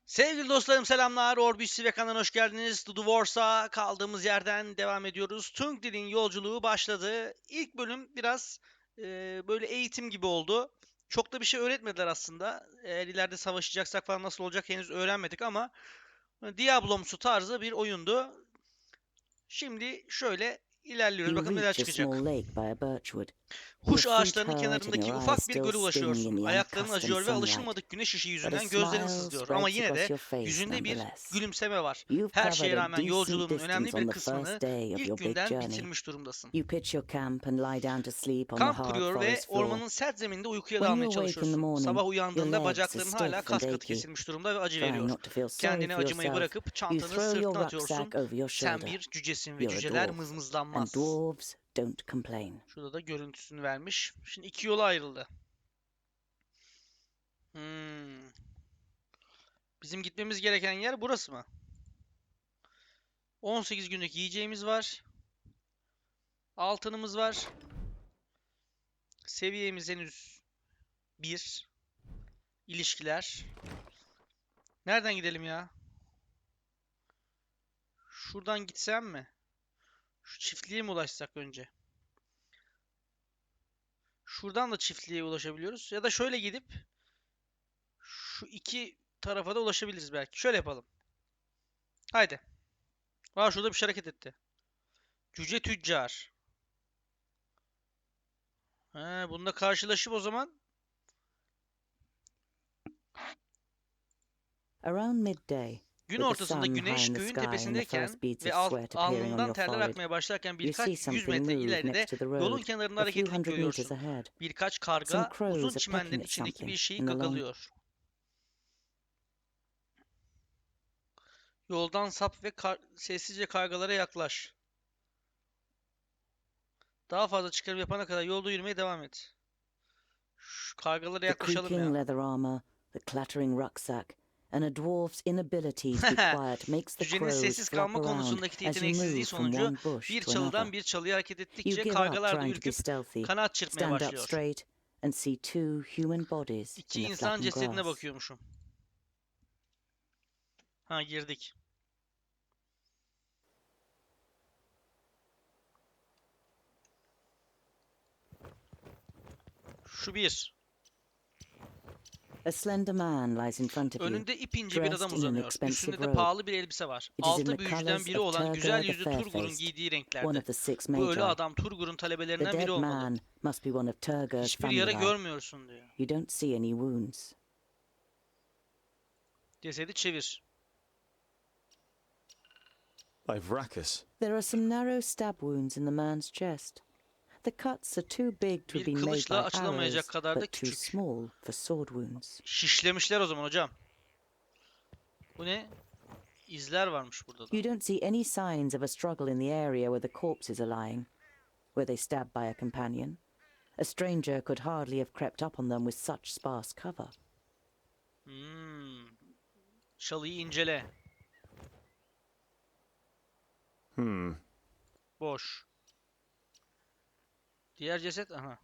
Sevgili dostlarım selamlar. Orbis ve kanalına hoş geldiniz. Dwarves'a kaldığımız yerden devam ediyoruz. Boendill'in yolculuğu başladı. İlk bölüm biraz böyle eğitim gibi oldu. Çok da bir şey öğretmediler aslında. Eğer ileride savaşacaksak falan nasıl olacak henüz öğrenmedik ama Diablo'msu tarzı bir oyundu. Şimdi şöyle ilerliyoruz. You Bakalım neler reach a çıkacak. small lake by a birchwood. Your Huş feet ağaçlarının hurt and kenarındaki your eyes ufak bir still göle sting in ulaşıyorsun. the Ayakların unaccustomed acıyor ve sunlight. alışılmadık güneş ışığı But a yüzünden gözlerin smile sızlıyor. Ama spreads yine across de your face yüzünde bir nonetheless. gülümseme var. You've Her covered şeye a rağmen decent yolculuğunun önemli distance on bir the kısmını first day of ilk your big günden journey. bitirmiş durumdasın. You pitch your camp and lie down to sleep on the Kamp hard kuruyor ve forest floor. ormanın sert zeminde uykuya When dalmaya you awake in the çalışıyorsun. morning, Sabah your uyandığında legs are bacakların hala stiff kas and katı achy. kesilmiş durumda ve acı Trying veriyor. not to feel sorry Kendine for acımayı yourself, bırakıp you çantanı throw your sırtına atıyorsun. rucksack over your Sen shoulder. bir cücesin ve You're a cüceler dwarf, and mızmızlanmaz. dwarves don't complain. Şurada da görüntüsünü vermiş. Şimdi iki yola ayrıldı. Bizim gitmemiz gereken yer burası mı? 18 günlük yiyeceğimiz var. Altınımız var. Seviyemiz henüz 1. İlişkiler. Nereden gidelim ya? Şuradan gitsem mi? Şu çiftliğe mi ulaşsak önce? Şuradan da çiftliğe ulaşabiliyoruz. Ya da şöyle gidip şu iki tarafa da ulaşabiliriz belki. Şöyle yapalım. Haydi. Aa, şurada bir şey hareket etti. Cüce tüccar. Bununla karşılaşıp o zaman Around midday, gün with the ortasında sun high güneş in the köyün sky and the tepesindeyken first beads ve of sweat appearing on alnından your terler forehead, akmaya başlarken you see birkaç yüz something metre move ileride next to the yolun road, kenarında a few hareketlilik hundred meters görüyorsun. ahead. Birkaç Some karga crows uzun are çimenlerin pecking at içindeki bir something şeyi in the long. gagalıyor. Yoldan sap ve sessizce kargalara yaklaş. Daha fazla çıkarım yapana kadar yolda yürümeye devam et. Şu kargalara The yaklaşalım creaking ya. leather armor, the clattering rucksack, and a dwarf's inability to be quiet makes the Cücenin crows sessiz flap kalma around konusundaki as you yeteneksizliği move from sonucu one bush bir to another. çalıdan bir çalıya hareket You ettikçe give up kargalar da trying to be ürküp stealthy, kanat çırpmaya stand up başlıyor. straight, and see two human bodies İki in the insan flapping cesedine grass. bakıyormuşum. Ha, girdik. Şu bir. A slender man lies in front of you, Önünde ipince bir adam dressed in an uzanıyor. expensive Üstünde de robe. pahalı bir elbise var. It is in Altı the büyücüden colors biri of olan Turgur güzel the yüzlü Turgur'un Fair-Faced, giydiği one renklerde. of the six Bu ölü magi. adam Turgur'un The talebelerinden biri dead olmalı. man must be one of Turgur's Hiçbir yara family. görmüyorsun diyor. You don't see any wounds. Cesedi çevir. Ivrakus. There are some narrow stab wounds in the man's chest. The cuts are too big to have Bir been made kılıçla by açılamayacak arrows, kadar da but too küçük. small for sword wounds. Şişlemişler o zaman hocam. Bu ne? İzler varmış burada da. You don't see any signs of a struggle in the area where the corpses are lying. Were they stabbed by a companion? A stranger could hardly have crept up on them with such sparse cover. Çalıyı incele. Boş. Diğer ceset, aha.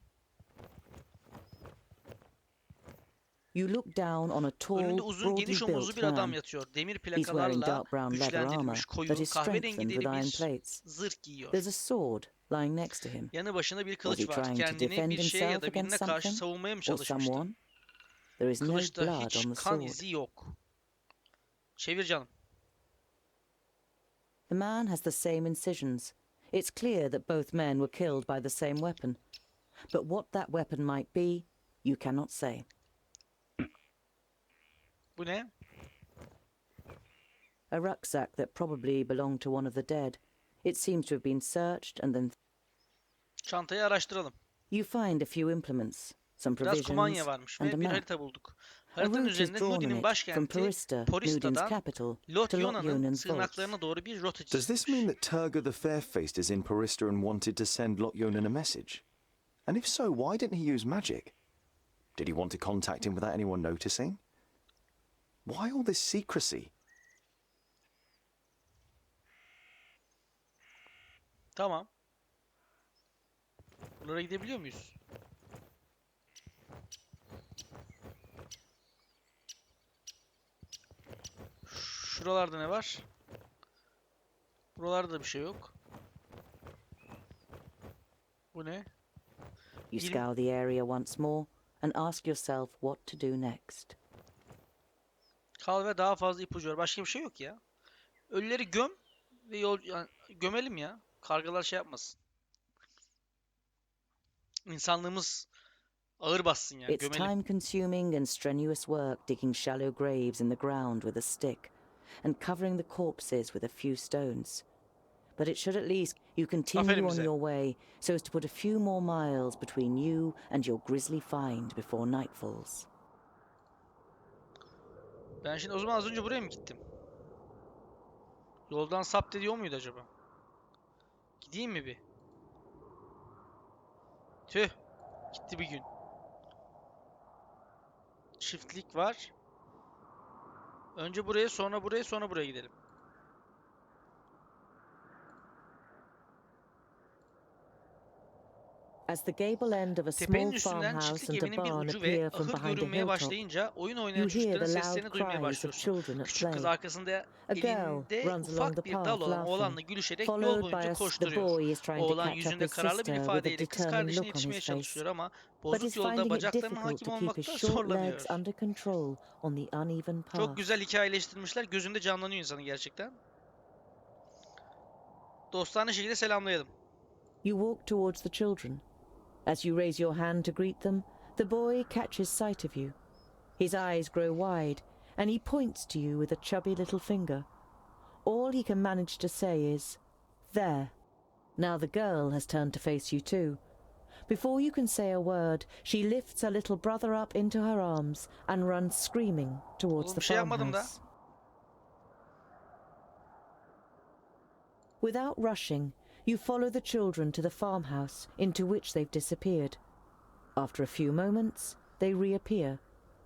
You look down on a tall, Önünde uzun, broadly geniş omuzlu built bir adam man. yatıyor. Demir He's wearing plakalarla dark brown leather armor güçlendirilmiş koyu that is kahverengi strengthened deri with iron bir plates. zırh giyiyor. There's a sword lying next to him. Yanı başında bir Was kılıç he var. trying to Kendini defend bir şeye ya himself da birine against karşı something savunmaya mı or çalışmıştı? someone? There is no Kılıçta blood hiç on the kan sword. izi yok. Çevir canım. The man has the same incisions. It's clear that both men were killed by the same weapon. But what that weapon might be, you cannot say. Bu ne? A rucksack that probably belonged to one of the dead. It seems to have been searched and then Çantayı araştıralım. you find a few implements, some Biraz kumanya provisions, varmış and a ve bir map. harita bulduk. A Haritanın route is üzerinde drawn on Nudi'nin it from başkenti Porista, Nudin's Porista'dan capital, to Lotyona'nın Lotyonan's vaults. sığınaklarına doğru bir rota Does this çizilmiş. mean that Turgur the Fair-Faced is in Porista and wanted to send Lotyonan a message? And if so, why didn't he use magic? Did he want to contact him without anyone noticing? Why all this secrecy? Tamam. Buralara gidebiliyor muyuz? Şuralarda ne var? Buralarda da bir şey yok. Bu ne? You Bilim- scour the area once more and ask yourself what to do next. Kal ve daha fazla ipucu var. Başka bir şey yok ya. Ölüleri göm ve yani gömelim ya. Kargalar şey yapmasın. İnsanlığımız ağır bassın yani. It's Gömelim. time-consuming and strenuous work digging shallow graves in the ground with a stick and covering the corpses with a few stones. But it should at least you continue Aferin on bize. your way so as to put a few more miles between you and your grisly find before night falls. Ben şimdi o zaman az önce buraya mı gittim? Yoldan sapt ediyor muydu acaba? Gideyim mi bir? Tüh. Gitti bir gün. Çiftlik var. Önce buraya, sonra buraya, sonra buraya gidelim. As the gable end of a Tepenin small üstünden farmhouse çiftlik and a evinin bir barn ucu appear ve from ahır behind a görünmeye hilltop, başlayınca oyun oynayan you hear çocukların the loud seslerini duymaya cries of başlıyorsun. children at Küçük kız play. arkasında A girl elinde runs along the ufak bir dal path olan laughing, oğlanla gülüşerek yol followed by boyunca the koşturuyor. boy is trying to Oğlan catch up yüzünde his kararlı bir sister with a ifadeyle kız determined kardeşine look on yetişmeye his face, çalışıyor ama but bozuk is yolda finding it bacaklarına difficult hakim to keep his olmakta short zorlanıyor. legs under control on the uneven Çok path. güzel hikayeleştirmişler. Gözünde canlanıyor insanın gerçekten. Dostane şekilde selamlayalım. You walk towards the children. As you raise your hand to greet them, the boy catches sight of you. His eyes grow wide, and he points to you with a chubby little finger. All he can manage to say is, "There." Now the girl has turned to face you too. Before you can say a word, she lifts her little brother up into her arms and runs screaming towards Oğlum the bir şey yapmadım da. farmhouse. Without rushing, you follow the children to the farmhouse into which they've disappeared. After a few moments, they reappear,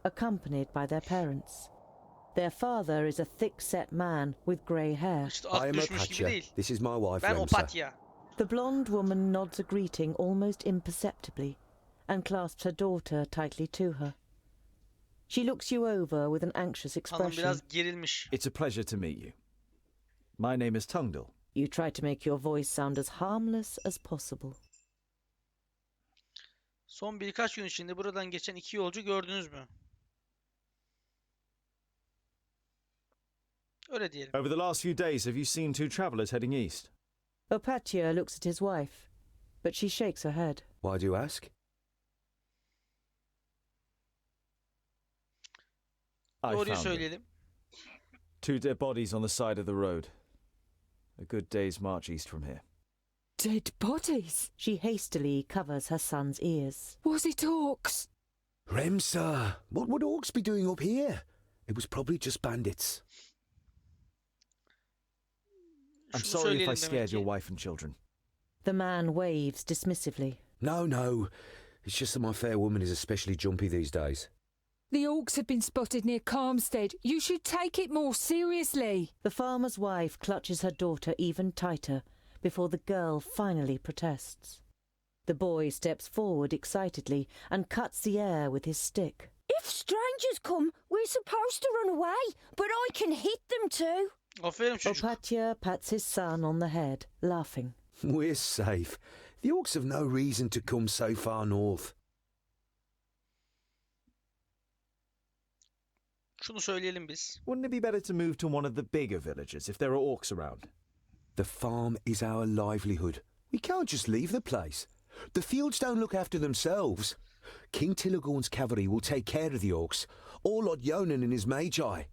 accompanied by their parents. Their father is a thick-set man with grey hair. İşte I at am düşmüş gibi Opatya. değil. This is my wife, Ben Remsa. Opatya. The blonde woman nods a greeting almost imperceptibly and clasps her daughter tightly to her. She looks you over with an anxious Hanım expression. biraz gerilmiş. It's a pleasure to meet you. My name is Boendall. You try to make your voice sound as harmless as possible. Son birkaç gün içinde buradan geçen iki yolcu gördünüz mü? Öyle diyelim. Over the last few days, have you seen two travellers heading east? Opatya looks at his wife, but she shakes her head. Why do you ask? I Doğruyu found them. söyleyelim. Two dead bodies on the side of the road. A good day's march east from here. Dead bodies? She hastily covers her son's ears. Was it orcs? Remsa, what would orcs be doing up here? It was probably just bandits. I'm Şunu sorry if söyleyelim I demek scared ki. your wife and children. The man waves dismissively. No. It's just that my fair woman is especially jumpy these days. The orcs have been spotted near Calmstead. You should take it more seriously. The farmer's wife clutches her daughter even tighter before the girl finally protests. The boy steps forward excitedly and cuts the air with his stick. If strangers come, we're supposed to run away, but I can hit them too. Aferin çocuk. Opatya pats his son on the head, laughing. We're safe. The orcs have no reason to come so far north. Şunu söyleyelim biz. Wouldn't it be better to move to one of the bigger villages if there are orcs around? The farm is our livelihood. We can't just leave the place. The fields don't look after themselves. King Tilligorn's cavalry will take care of the orcs, or Lord Yonan and his magi.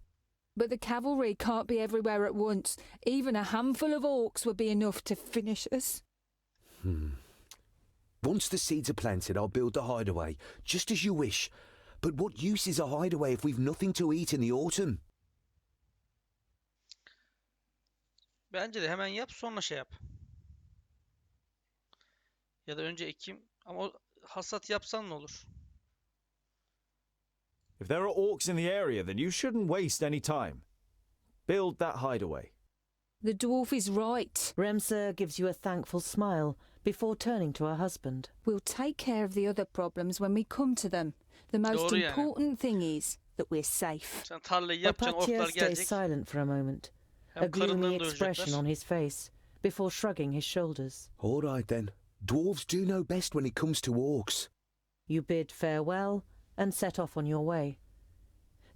But the cavalry can't be everywhere at once. Even a handful of orcs would be enough to finish us. Once the seeds are planted, I'll build the hideaway, just as you wish. But what use is a hideaway if we've nothing to eat in the autumn? Bence de hemen yap sonra şey yap. Ya da önce ekim. Ama o hasat yapsan ne olur? If there are orcs in the area, then you shouldn't waste any time. Build that hideaway. The dwarf is right. Remsa gives you a thankful smile before turning to her husband. We'll take care of the other problems when we come to them. The most Doğru yani. important thing is that we're safe. Sen tarlayı yapacaksın, Papatier orklar stays gelecek. silent for a moment, a Hem gloomy karınlarını expression doyuracaklar. on his face, before shrugging his shoulders. All right then. Dwarves do know best when it comes to orcs. You bid farewell and set off on your way.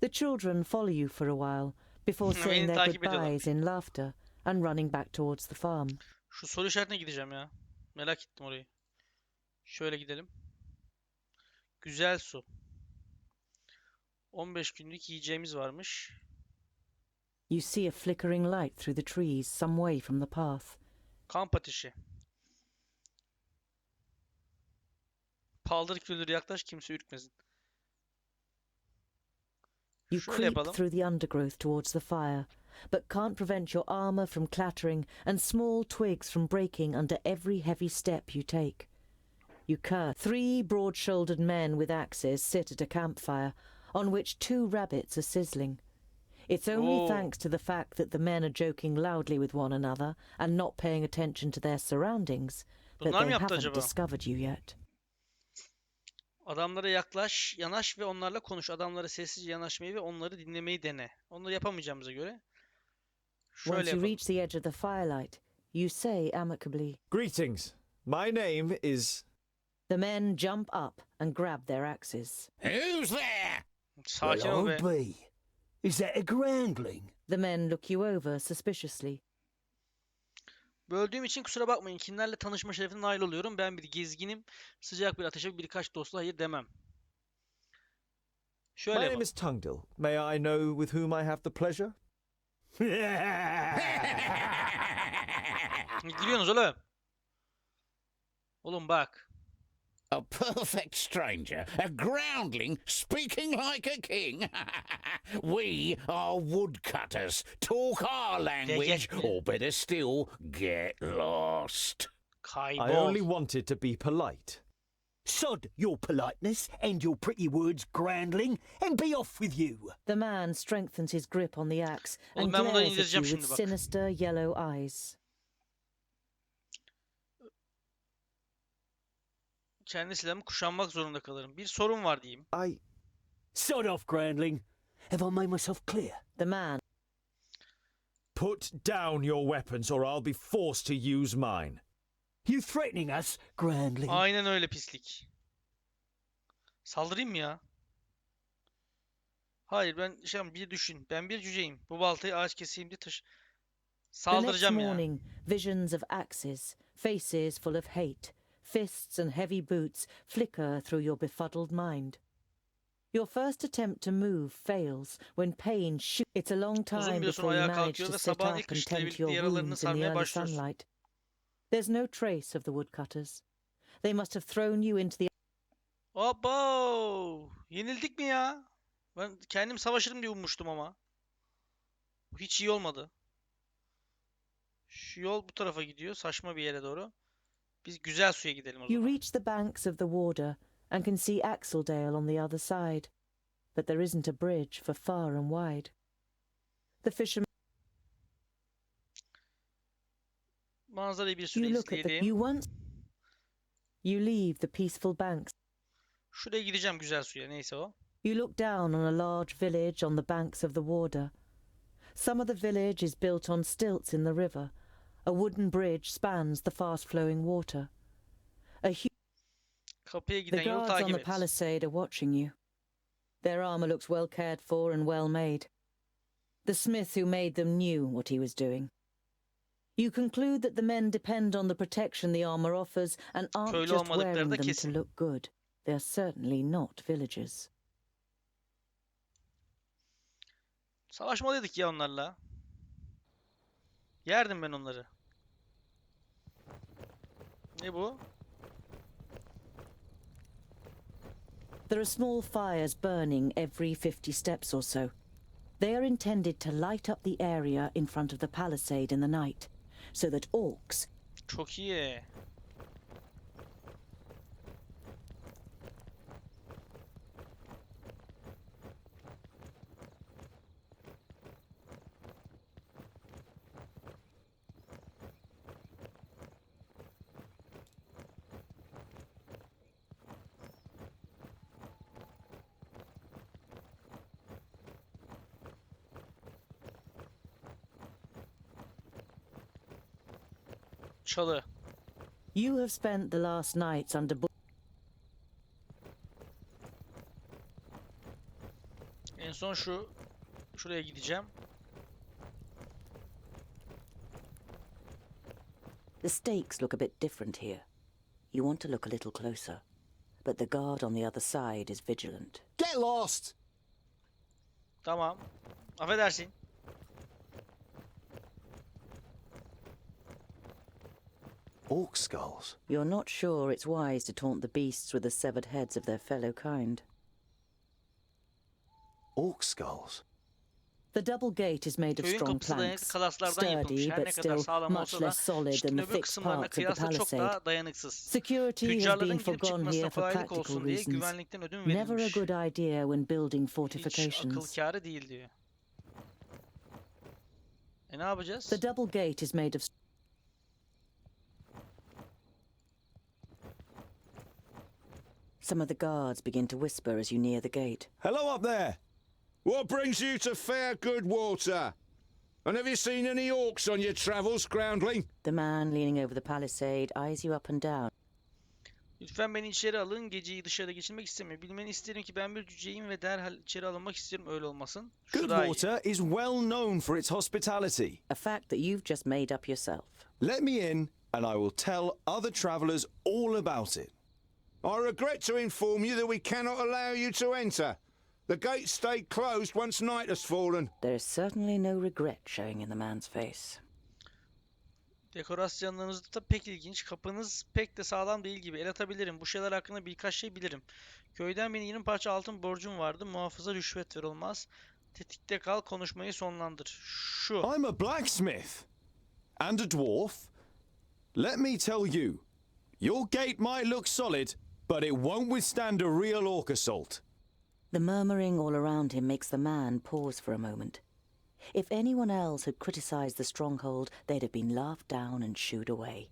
The children follow you for a while before Beni saying their takip ediyorlar. goodbyes in laughter and running back towards the farm. Şu soru işaretine gideceğim ya. Merak ettim orayı. Şöyle gidelim. Güzel su. 15 günlük yiyeceğimiz varmış. You see a flickering light through the trees some way from the path. Kamp ateşi. Paldır küldür yaklaş, kimse ürkmesin. You Şöyle creep yapalım. through the undergrowth towards the fire, but can't prevent your armor from clattering and small twigs from breaking under every heavy step you take. You curse. 3 broad-shouldered men with axes sit at a campfire, on which 2 rabbits are sizzling. It's only Oh. thanks to the fact that the men are joking loudly with one another and not paying attention to their surroundings that Bunlar mı they yaptı haven't acaba? discovered you yet. Adamlara yaklaş, yanaş ve onlarla konuş. Adamlara sessizce yanaşmayı ve onları dinlemeyi dene. Onları yapamayacağımıza göre şöyle Once you yapalım. reach the edge of the firelight, you say amicably. Greetings. My name is. The men jump up and grab their axes. Who's there? Sakin ol be. be. Is that a groundling? The men look you over suspiciously. Böldüğüm için kusura bakmayın. Kimlerle tanışma şerefine nail oluyorum. Ben bir gezginim. Sıcak bir ateşe birkaç dostla hayır demem. Şöyle My name yapalım. is Tungdill. May I know with whom I have the pleasure? Gülüyorsunuz oğlum. Oğlum bak. A perfect stranger, a groundling speaking like a king. We are woodcutters. Talk our language, or better still, get lost. I Kaybol. only wanted to be polite. Sod your politeness and your pretty words, groundling, and be off with you. The man strengthens his grip on the axe Oğlum and ben bunları glares at you indireceğim with şimdi bak. sinister yellow eyes. Kendi silahımı kuşanmak zorunda kalırım. Bir sorun var diyeyim. I. Sod off, groundling. Have I made myself clear? The man Put down your weapons or I'll be forced to use mine. You threatening us, groundling? Aynen öyle pislik. Saldırayım mı ya? Hayır bir düşün. Ben bir cüceyim. Bu baltayı ağaç keseyim diye The next saldıracağım ya. morning, visions of axes, faces full of hate, fists and heavy boots flicker through your befuddled mind. Your first attempt to move fails when pain shoots. It's a long time bir süre before you ayağa manage kalkıyor to ve sit sabahın up ilk and ışığıyla tend to birlikte your yaralarını wounds in the sarmaya early başlıyorsun. sunlight. There's no trace of the woodcutters. They must have thrown you into the Abo! Yenildik mi ya? Ben kendim savaşırım diye ummuştum ama. Bu hiç iyi olmadı. Şu yol bu tarafa gidiyor. Saçma bir yere doğru. Biz güzel suya gidelim o You zaman. reach the banks of the water and can see Axeldale on the other side, but there isn't a bridge for far and wide. The fishermen Manzarayı bir süre you look at the izleyelim. you leave the peaceful banks. Şuraya gideceğim güzel suya. Neyse o. You look down on a large village on the banks of the water. Some of the village is built on stilts in the river. A wooden bridge spans the fast-flowing water. Kapıya The giden yolu guards on takip the et. palisade are watching you. Their armor looks well cared for and well made. The smith who made them knew what he was doing. You conclude that the men depend on the protection the armor offers and aren't Köylü just olmadıkları wearing da them to kesin. look good. They are certainly not villagers. Savaşmalıydık ya onlarla. Yerdim ben onları. Ne bu? There are small fires burning every 50 steps or so. They are intended to light up the area in front of the palisade in the night, so that orcs Çok iyi. Çalı. You have spent the last nights under En son şuraya gideceğim. The stakes look a bit different here. You want to look a little closer, but the guard on the other side is vigilant. Get lost! Tamam. Affedersin. Orc skulls. You're not sure it's wise to taunt the beasts with the severed heads of their fellow kind. Orc skulls. The double gate is made of Köyün strong kapısı dayanıklı planks, kalaslardan yapılmış. sturdy Her ne but kadar still sağlam much olsa da less solid than the üstüne ve fixed kısımlarına parts of the kıyasla çok palisade. daha dayanıksız. Security has Tüccarların been girip forgone çıkmasına here for kolaylık practical olsun diye reasons. güvenlikten ödün Never a verilmiş. good idea when building Hiç akıl fortifications. kârı değil diyor. Ne yapacağız? The double gate is made of Some of the guards begin to whisper as you near the gate. Hello up there! What brings you to fair good water? And have you seen any orcs on your travels, groundling? The man leaning over the palisade eyes you up and down. Lütfen beni içeri alın. Geceyi dışarıda geçirmek istemiyorum. Bilmeni isterim ki ben bir cüceyim ve derhal içeri alınmak istiyorum. Öyle olmasın. Şu daha iyi. Goodwater is well known for its hospitality. A fact that you've just made up yourself. Let me in, and I will tell other travellers all about it. I regret to inform you that we cannot allow you to enter. The gates stay closed once night has fallen. There is certainly no regret showing in the man's face. Dekorasyonlarınız da pek ilginç. Kapınız pek de sağlam değil gibi. El atabilirim. Bu şeyler hakkında birkaç şey bilirim. Köyden benim 20 parça altın borcum vardı. Muhafıza rüşvet ver olmaz. Tetikte kal, konuşmayı sonlandır. Şu. I'm a blacksmith and a dwarf. Let me tell you, your gate might look solid, but it won't withstand a real orc assault. The murmuring all around him makes the man pause for a moment. If anyone else had criticized the stronghold, they'd have been laughed down and shooed away.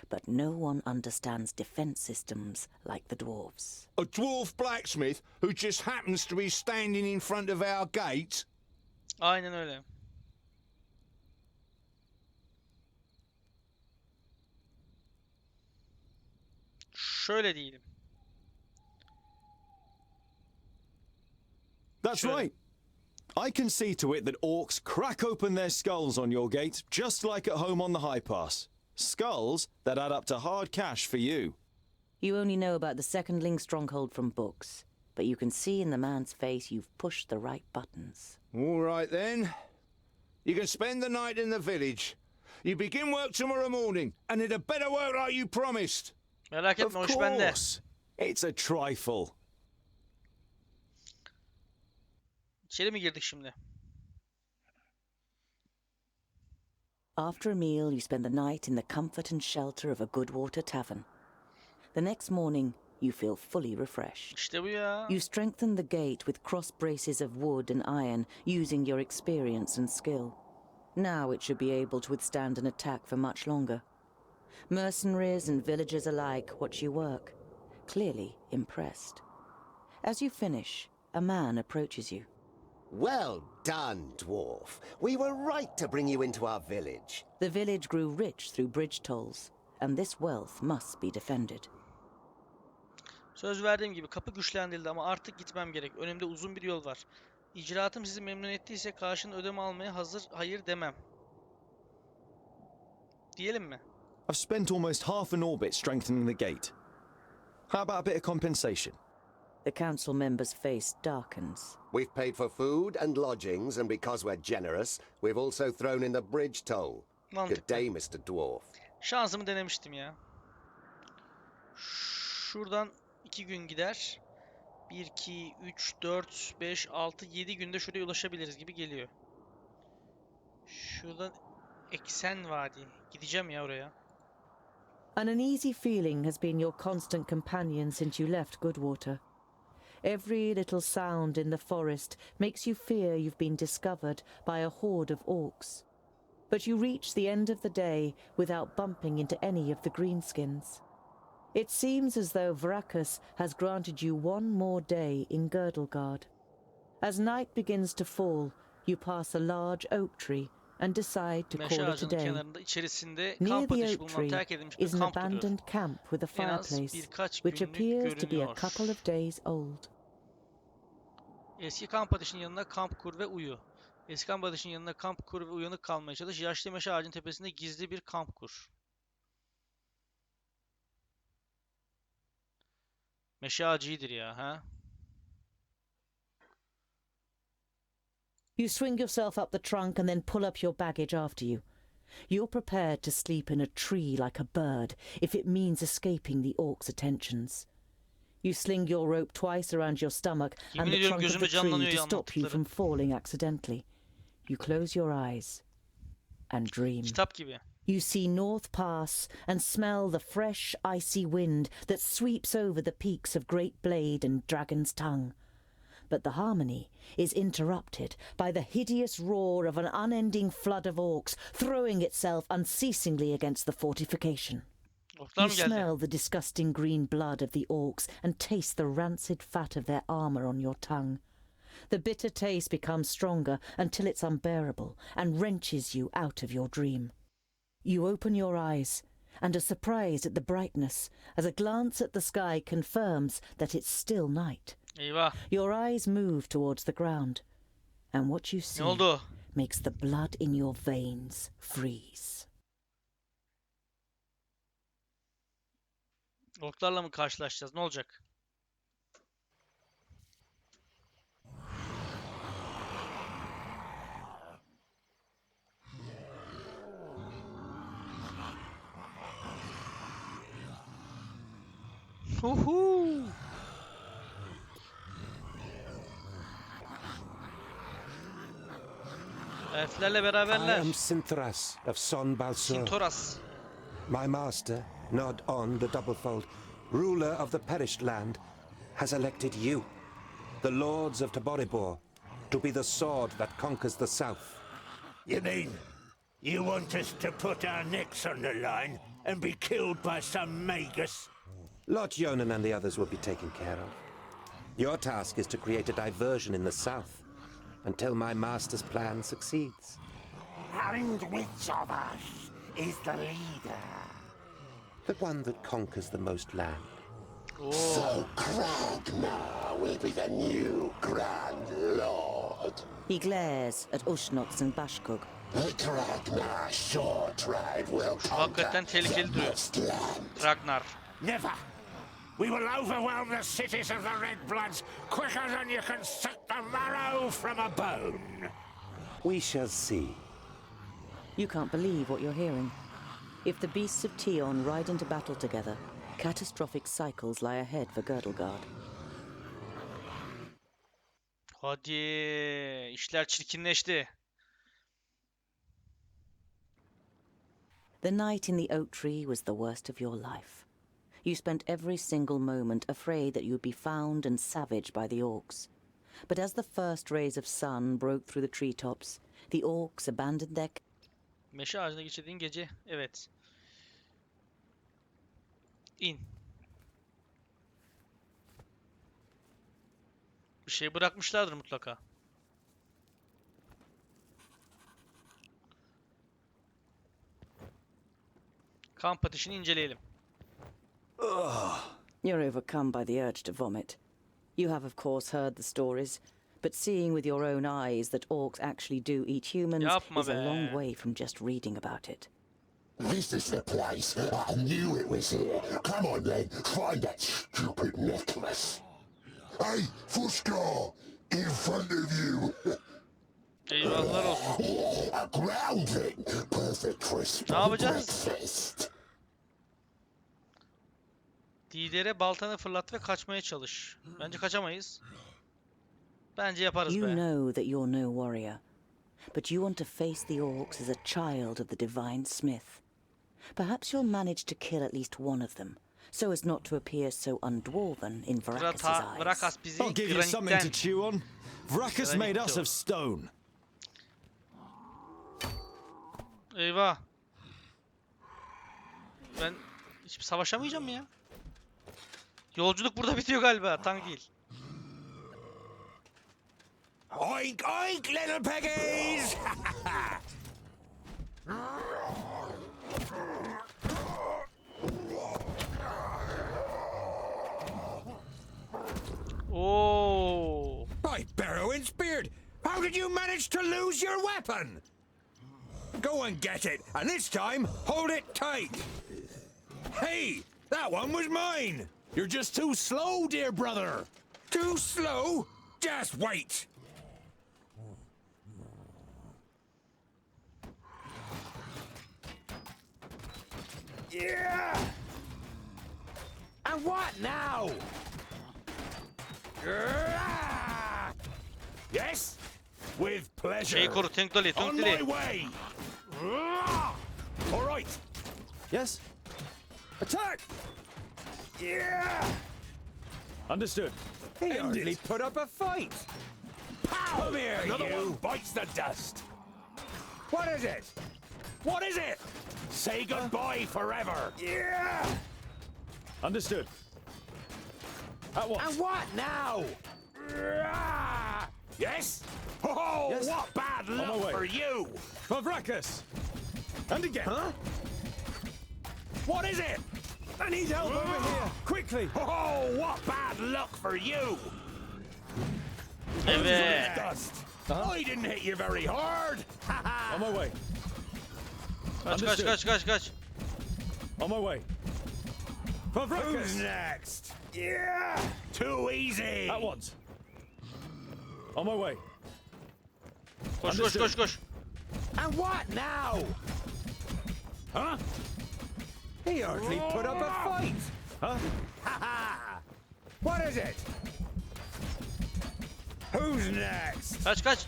But no one understands defense systems like the dwarves. A dwarf blacksmith who just happens to be standing in front of our gate? Aynen öyle. Şöyle diyelim. That's Sure. right. I can see to it that orcs crack open their skulls on your gate, just like at home on the High Pass. Skulls that add up to hard cash for you. You only know about the secondling stronghold from books, but you can see in the man's face you've pushed the right buttons. All right then. You can spend the night in the village. You begin work tomorrow morning, and it had better work like you promised. Merak Of etme, o iş bende. course. It's a trifle. İçeri mi girdik şimdi? After a meal, you spend the night in the comfort and shelter of a Goodwater tavern. The next morning, you feel fully refreshed. İşte bu ya. You strengthen the gate with cross braces of wood and iron, using your experience and skill. Now it should be able to withstand an attack for much longer. Mercenaries and villagers alike watch you work, clearly impressed. As you finish, a man approaches you. Well done, dwarf. We were right to bring you into our village. The village grew rich through bridge tolls, and this wealth must be defended. Söz verdiğim gibi kapı güçlendirildi ama artık gitmem gerek. Önümde uzun bir yol var. İcraatım sizi memnun ettiyse karşılığında ödeme almaya hayır demem. Diyelim mi? I've spent almost half an orbit strengthening the gate. How about a bit of compensation? The council member's face darkens. We've paid for food and lodgings, and because we're generous, we've also thrown in the bridge toll. Good Mantıklı. day, Mr. Dwarf. Şansımı denemiştim ya. Şuradan 2 gün gider. 1, 2, 3, 4, 5, 6, 7 günde şuraya ulaşabiliriz gibi geliyor. Şuradan Eksen Vadi. Gideceğim ya oraya. An uneasy feeling has been your constant companion since you left Goodwater. Every little sound in the forest makes you fear you've been discovered by a horde of orcs. But you reach the end of the day without bumping into any of the greenskins. It seems as though Vrakas has granted you one more day in Girdlegard. As night begins to fall, you pass a large oak tree and decide to Meşe call it a ağacının day. kenarında içerisinde Near kamp the ateşi oak bulunan tree terk edilmiş bir is an kamp duruyor. abandoned camp with a En az fireplace, birkaç which günlük appears to be a görünüyor. couple of days old. Eski kamp ateşinin yanına kamp kur ve uyu. Eski kamp ateşinin yanına kamp kur ve uyanık kalmaya çalış. Yaşlı meşe ağacının tepesinde gizli bir kamp kur. Meşe ağacı iyidir ya, ha? You swing yourself up the trunk and then pull up your baggage after you. You're prepared to sleep in a tree like a bird if it means escaping the orcs' attentions. You sling your rope twice around your stomach Yemin and the ediyorum trunk of the gözümde canlanıyor tree to ya stop you anlattıkları. from falling accidentally. You close your eyes and dream. Kitap gibi. You see North Pass and smell the fresh, icy wind that sweeps over the peaks of Great Blade and Dragon's Tongue. But the harmony is interrupted by the hideous roar of an unending flood of orcs throwing itself unceasingly against the fortification. Orklar You mı geldi? smell the disgusting green blood of the orcs and taste the rancid fat of their armour on your tongue. The bitter taste becomes stronger until it's unbearable and wrenches you out of your dream. You open your eyes and are surprised at the brightness as a glance at the sky confirms that it's still night. Eyvah. Your eyes move towards the ground, and what you Ne see oldu? makes the blood in your veins freeze. Orklarla mı karşılaşacağız? Ne olacak? Huhu. Elflerle I beraberler. am Sinthras of Son Balsor. Sintoras. My master, Nod On the Doublefold, ruler of the perished land, has elected you, the lords of Taboribor, to be the sword that conquers the south. You mean you want us to put our necks on the line and be killed by some magus? Lord Yonan and the others will be taken care of. Your task is to create a diversion in the south until my master's plan succeeds. And which of us is the leader? The one that conquers the most land. So Kragnar will be the new Grand Lord. He glares at Ushnots and Bashkug. The Kragnar Shore tribe will conquer Hakikaten tehlikeli the duruyor. most land. Ragnar. Never. We will overwhelm the cities of the Red Bloods quicker than you can suck the marrow from a bone. We shall see. You can't believe what you're hearing. If the beasts of Tion ride into battle together, catastrophic cycles lie ahead for Girdlegard. Hadi. İşler çirkinleşti. The night in the oak tree was the worst of your life. You spent every single moment afraid that you'd be found and savaged by the orcs. But as the first rays of sun broke through the treetops, the orcs abandoned their Meşe ağacında geçirdiğin gece. Evet. İn. Bir şey bırakmışlardır mutlaka. Kamp ateşini inceleyelim. You're overcome by the urge to vomit. You have, of course, heard the stories, but seeing with your own eyes that orcs actually do eat humans Yapma is a be. long way from just reading about it. This is the place. I knew it was here. Come on then, find that stupid necklace. Hey, Fuskar! In front of you. Eyvahlar olsun. A groundling. Perfect for a Ne yapacağız? breakfast. Lidere baltanı fırlat ve kaçmaya çalış. Bence kaçamayız. Bence yaparız You be. know that you're no warrior, but you want to face the orcs as a child of the divine smith. Perhaps you'll manage to kill at least one of them, so as not to appear so undwarven in Varakas' eyes. Vrakas bizi I'll give you something to granitten. chew on. Vrakas made us of stone. Eyvah. Ben hiç savaşamayacağım mı ya? Yolculuk burada bitiyor galiba. Tank değil. Oink, oink, little piggies! managed to lose your weapon? Go and get it, and this time, hold it tight. Hey, that one was mine. You're just too slow, dear brother. Too slow? Just wait. Yeah! And what now? Yes? With pleasure. Şeyi koru, Tüngdali, On my Tüngdali. way. All right. Yes? Attack! Yeah! Understood. He End hardly it. put up a fight. Pow! Come here, Another you. one bites the dust. What is it? What is it? Say goodbye forever. Yeah! Understood. At once. And what now? Yes? Oh, Yes. what bad my luck way. for you. Favrakas! And again. Huh? What is it? I need help over here. Quickly. Oh, what bad luck for you. Evet. Dust. I didn't hit you very hard. On my way. Kaç. On my way. Who's Favrakas! next? Yeah. Too easy. At once. On my way. Koş. And what now? Huh? He hardly put up a fight. Huh? What is it? Who's next? Kaç.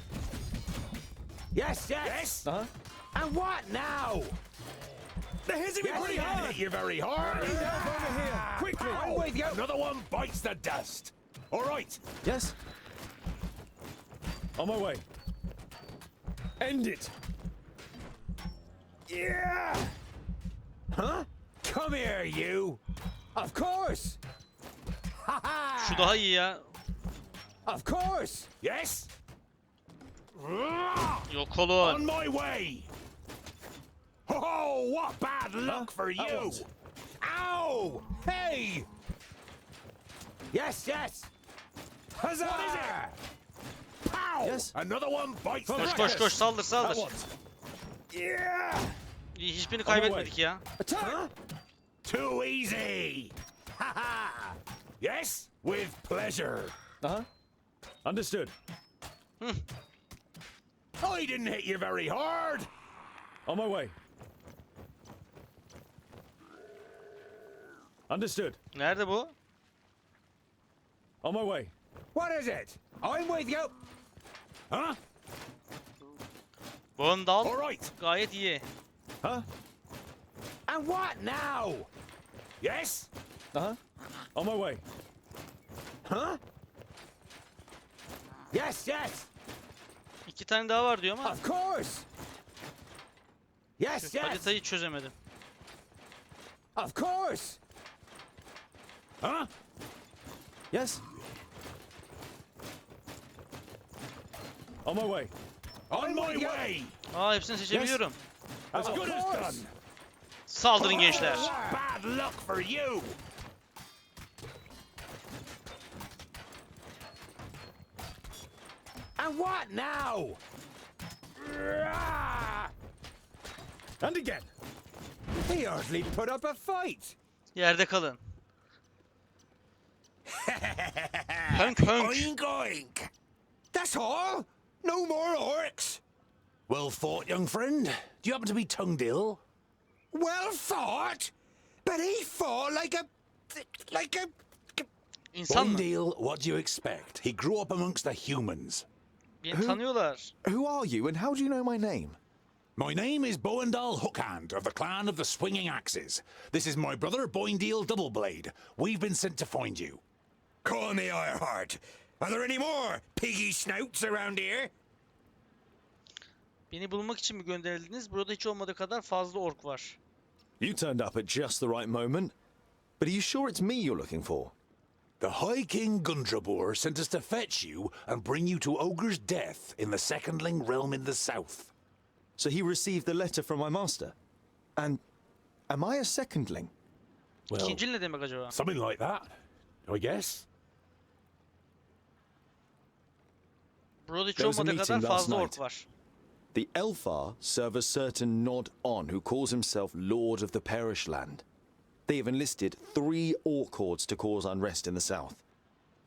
Yes. Yes? Uh-huh. And what now? They're hitting me I pretty didn't hard. hit you very hard. I need help over here. Quickly. I'm with you. Another one bites the dust. All right. Yes? On my way. End it. Yeah. Huh? Come here, you. Of course. Şu daha iyi ya. Of course. Yes? Yok On olun. my way. Oh, what bad luck for At you. once. Ow! Hey! Yes. Huzzah! What is it? Pow! Yes? Another one bites the Koş. dust. Saldır. At once. Yeah! İyi, hiçbirini kaybetmedik ya. Attack! Too easy. Yes? With pleasure. Uh-huh. Understood. I didn't hit you very hard. On my way. Understood. Nerede bu? On my way. What is it? I'm with you. Huh? Boendall. All right. Gayet iyi. Huh? And what now? Yes? Uh-huh. On my way. Huh? Yes. 2 tane daha var diyor ama Of course. Yes. haritayı çözemedim. Of course. Huh? Yes? On my way. On my with you. way. Aa, hepsini seçebiliyorum. As Of good as course. done. Saldırın gençler. Bad luck for you. And what now? And again. He hardly put up a fight. Yerde kalın. Hönk. Oink oink. That's all? No more orcs? Well fought, young friend. Do you happen to be Boendall? Well thought. But he fought like a... İnsan mı? Boendall, what do you expect? He grew up amongst the humans. Beni tanıyorlar. Who are you and how do you know my name? My name is Boendall Hookhand of the clan of the Swinging Axes. This is my brother Boendall Doubleblade. We've been sent to find you. Call me Ironheart. Are there any more piggy snouts around here? Beni bulmak için mi gönderildiniz? Burada hiç olmadığı kadar fazla ork var. You turned up at just the right moment. But are you sure it's me you're looking for? The High King Gundrabor sent us to fetch you and bring you to Ogre's death in the Secondling realm in the south. So he received the letter from my master. And am I a secondling? Well, İkincil ne demek acaba? something like that, I guess. Burada hiç There was a olmadığı kadar meeting last fazla ork night. var. The Elfar serve a certain Nod On who calls himself Lord of the Perish Land. They have enlisted 3 orc hordes to cause unrest in the south.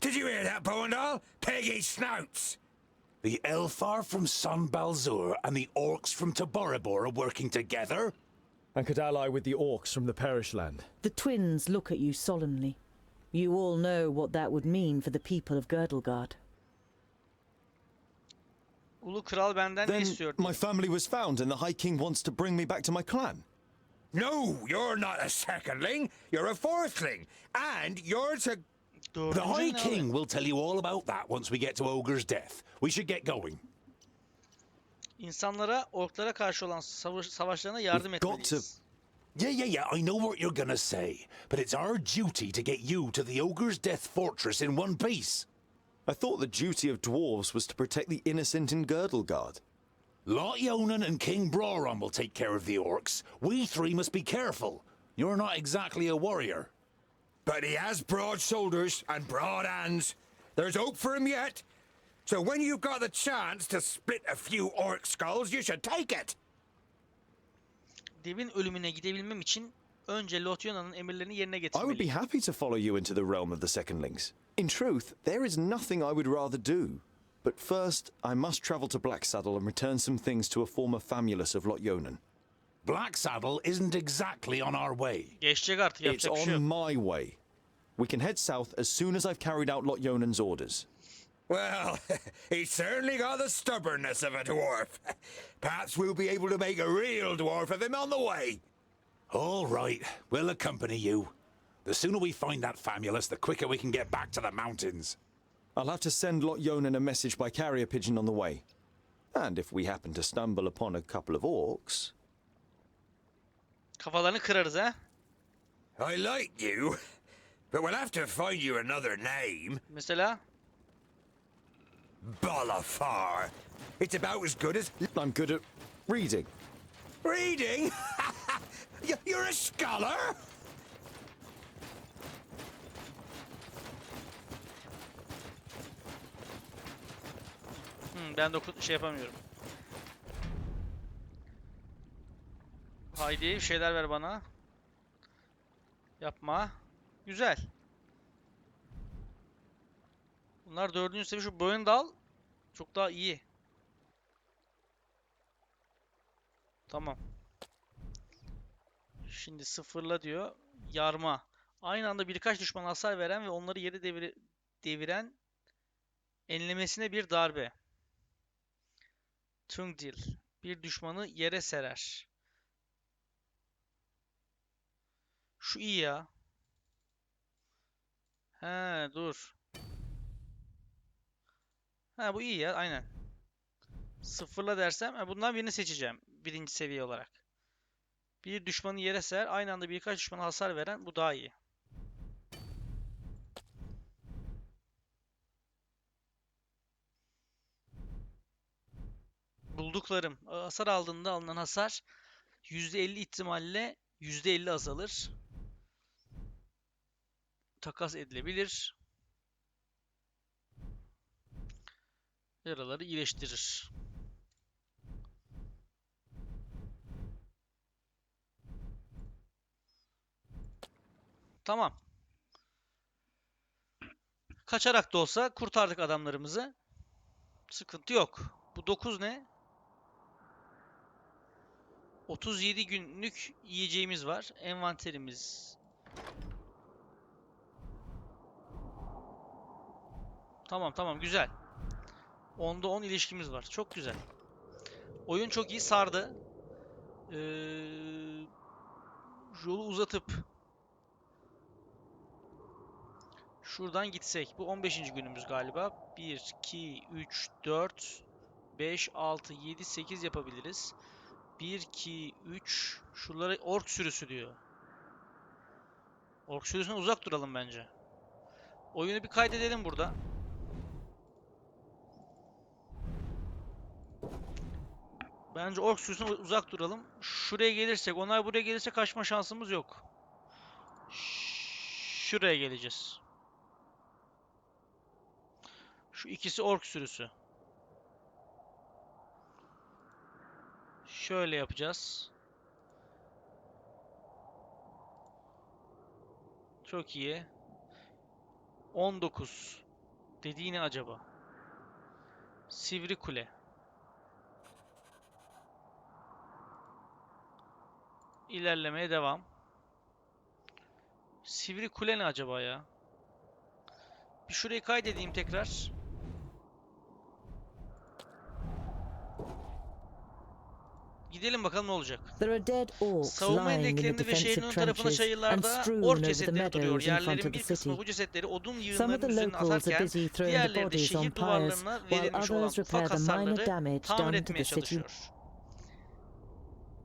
Did you hear that, Boendall? Peggy snouts! The Elfar from San Balzur and the Orcs from Taboribor are working together? And could ally with the orcs from the Perish Land. The twins look at you solemnly. You all know what that would mean for the people of Girdlegard. Ulu Kral benden ne Then istiyor? my family was found and the High King wants to bring me back to my clan. No, you're not a secondling. You're a fourthling. And you're to... The High King will tell you all about that once we get to Ogre's death. We should get going. İnsanlara, orklara karşı olan savaşlarına yardım We've got etmeliyiz. Yeah, I know what you're gonna say, but it's our duty to get you to the Ogre's Death Fortress in one piece. I thought the duty of dwarves was to protect the innocent in Girdlegard. Lot Yonan and King Broron will take care of the orcs. We 3 must be careful. You're not exactly a warrior. But he has broad shoulders and broad hands. There's hope for him yet. So when you've got the chance to split a few orc skulls, you should take it. Devin ölümüne gidebilmem için önce Lotyona'nın emirlerini yerine I would be getirmeliyim. happy to follow you into the realm of the secondlings. In truth, there is nothing I would rather do. But first, I must travel to Blacksaddle and return some things to a former famulus of Lotyonan. Blacksaddle isn't exactly on our way. Geçecek artık, It's yapacak bir şey on yok. my way. We can head south as soon as I've carried out Lotyonan's orders. Well, he's certainly got the stubbornness of a dwarf. Perhaps we'll be able to make a real dwarf of him on the way. All right, we'll accompany you. The sooner we find that famulus, the quicker we can get back to the mountains. I'll have to send Lotyonan a message by carrier pigeon on the way. And if we happen to stumble upon a couple of orcs... Kafalarını kırarız ha. I like you, but we'll have to find you another name. Mesela Bolafar. It's about as good as... I'm good at reading. Reading? You're a scholar? ben de şey yapamıyorum. Haydi bir şeyler ver bana. Yapma. Güzel. Bunlar 4. seviye. Şu Boendall çok daha iyi. Tamam. Şimdi sıfırla diyor. Yarma. Aynı anda birkaç düşman hasar veren ve onları yere deviren enlemesine bir darbe. Boendall. Bir düşmanı yere serer. Şu iyi ya. He dur. Ha bu iyi ya aynen. Sıfırla dersem bundan birini seçeceğim. 1. seviye olarak. Bir düşmanı yere serer. Aynı anda birkaç düşmana hasar veren. Bu daha iyi. Bulduklarım. Hasar aldığında alınan hasar %50 ihtimalle %50 azalır. Takas edilebilir. Yaraları iyileştirir. Tamam. Kaçarak da olsa kurtardık adamlarımızı. Sıkıntı yok. Bu 9 ne? 37 günlük yiyeceğimiz var. Envanterimiz. Tamam güzel. 10'da 10 ilişkimiz var. Çok güzel. Oyun çok iyi sardı. Yolu uzatıp şuradan gitsek. Bu 15. günümüz galiba. 1, 2, 3, 4, 5, 6, 7, 8 yapabiliriz. 1, 2, 3. Şuralara ork sürüsü diyor. Ork sürüsüne uzak duralım bence. Oyunu bir kaydedelim burada. Bence ork sürüsüne uzak duralım. Şuraya gelirsek, onlar buraya gelirse kaçma şansımız yok. Şuraya geleceğiz. Şu ikisi ork sürüsü. Şöyle yapacağız. Çok iyi. 19. Dediği ne acaba? Sivri kule. İlerlemeye devam. Sivri kule ne acaba ya? Bir şurayı kaydedeyim tekrar. Gidelim bakalım ne olacak. There are dead orcs Savunma lying in the endeklerinde ve şehrin defensive ön tarafına trenches and çayırlarda strewn ork over the cesetleri duruyor. meadows in front Yerlerin of the bir kısmı city. bu cesetleri odun Some of yığınlarının the üzerine locals are atarken busy throwing the diğerleri de bodies on şehir pyres, duvarlarına while verilmiş olan others ufak repair the minor hasarları damage tamir done to etmeye the city. çalışıyor.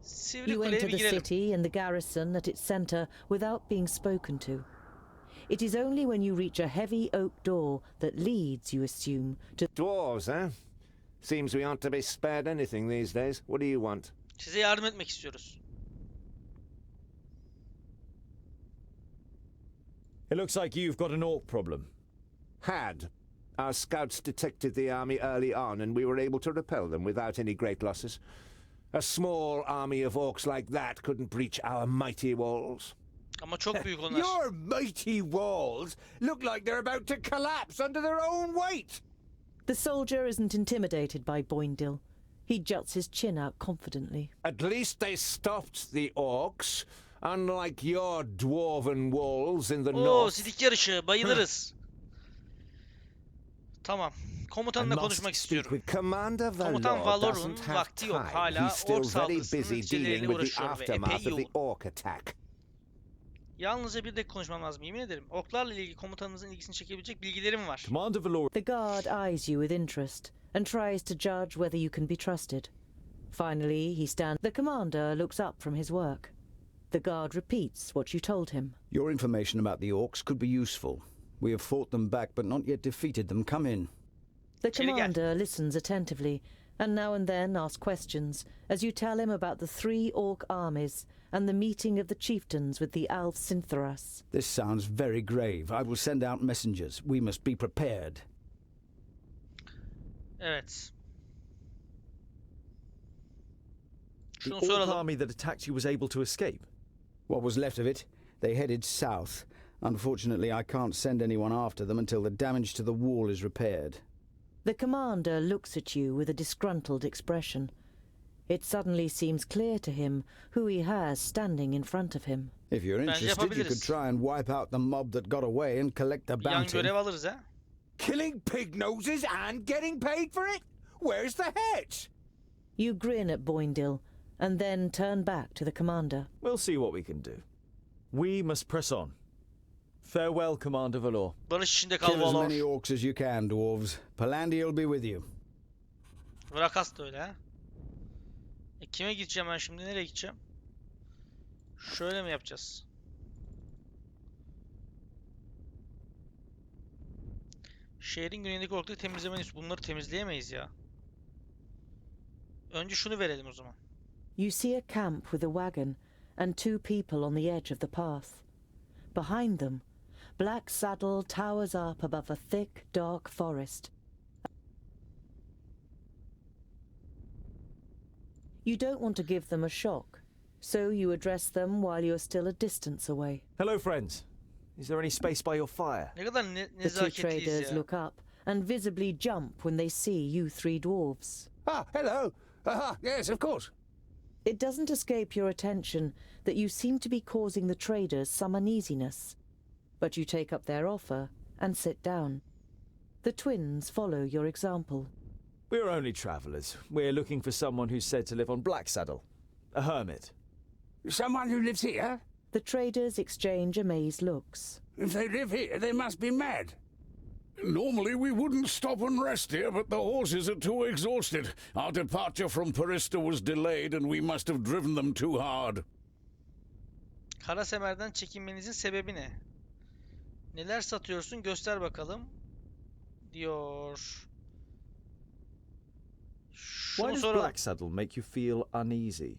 Sivri You kuleye enter bir the girelim. city and the garrison at its center without being spoken to. It is only when you reach a heavy oak door that leads, you assume, to Dwarves, eh? Seems we aren't to be spared anything these days. What do you want? Size yardım etmek istiyoruz. It looks like you've got an orc problem. Had. Our scouts detected the army early on, and we were able to repel them without any great losses. A small army of orcs like that couldn't breach our mighty walls. Ama çok büyük onlar. Your mighty walls look like they're about to collapse under their own weight. The soldier isn't intimidated by Boendall. He juts his chin out confidently. At least they stopped the orcs, unlike your dwarven walls in the Oo, north. sidik yarışı. Bayılırız. Tamam. Komutanla I must konuşmak speak istiyorum. with Commander Komutan Valor Valor'un doesn't have vakti yok. time. Hala He's still ork very saldırısının busy neticeleriyle dealing with the uğraşıyor ve aftermath epey of the yoğun. orc attack. Yalnızca bir dakika konuşmam lazım. Yemin ederim. Orklarla ilgili komutanınızın ilgisini çekebilecek bilgilerim var. Commander Valor. The guard eyes you with interest and tries to judge whether you can be trusted. Finally, he stands. The commander looks up from his work. The guard repeats what you told him. Your information about the orcs could be useful. We have fought them back but not yet defeated them. Come in. The commander listens attentively and now and then asks questions as you tell him about the 3 orc armies and the meeting of the chieftains with the Alf Sintharas. This sounds very grave. I will send out messengers. We must be prepared. Evet. The Şunu orc soralım. army that attacked you was able to escape. What was left of it? They headed south. Unfortunately, I can't send anyone after them until the damage to the wall is repaired. The commander looks at you with a disgruntled expression. It suddenly seems clear to him who he has standing in front of him. If you're Bence interested, you could yapabiliriz. try and wipe out the mob that got away and collect the Yan bounty. görev alırız ha. Killing pig noses and getting paid for it? Where's the heads? You grin at Boendall and then turn back to the commander. We'll see what we can do. We must press on. Farewell, Commander Valor. Barış içinde kal Kill as Valor. many orcs as you can, dwarves. Palantir will be with you. Vrakas da öyle ha. Kime gideceğim ben şimdi? Nereye gideceğim? Şöyle mi yapacağız? Şehrin güneyindeki orkları temizlemeliyiz. Bunları temizleyemeyiz ya. Önce şunu verelim o zaman. You see a camp with a wagon and 2 people on the edge of the path. Behind them, Black Saddle towers up above a thick, dark forest. You don't want to give them a shock, so you address them while you're still a distance away. Hello, friends. Is there any space by your fire? Ne kadar The 2 nezaketliyiz traders ya. look up and visibly jump when they see you 3 dwarves. Ah, hello. Aha, yes, of course. It doesn't escape your attention that you seem to be causing the traders some uneasiness, but you take up their offer and sit down. The twins follow your example. We're only travellers. We're looking for someone who's said to live on Black Saddle. A hermit. Someone who lives here? The traders exchange amazed looks. If they live here, they must be mad. Normally we wouldn't stop and rest here, but the horses are too exhausted. Our departure from Parista was delayed and we must have driven them too hard. Karasemer'den çekinmenizin sebebi ne? Neler satıyorsun göster bakalım. Diyor. Why Şunu does soralım. Black Saddle make you feel uneasy?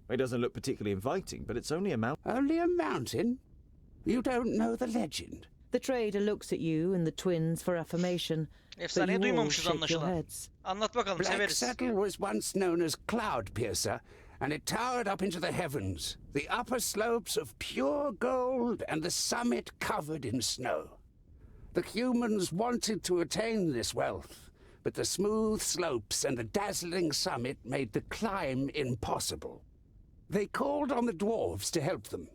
It doesn't look particularly inviting, but it's only a mountain. Only a mountain? You don't know the legend. The trader looks at you and the twins for affirmation, but Efsaneyi you all duymamışız shake your anlaşılan. heads. Anlat bakalım Black severiz. Saddle was once known as Cloud Piercer and it towered up into the heavens, the upper slopes of pure gold and the summit covered in snow. The humans wanted to attain this wealth, but the smooth slopes and the dazzling summit made the climb impossible. They called on the dwarves to help them.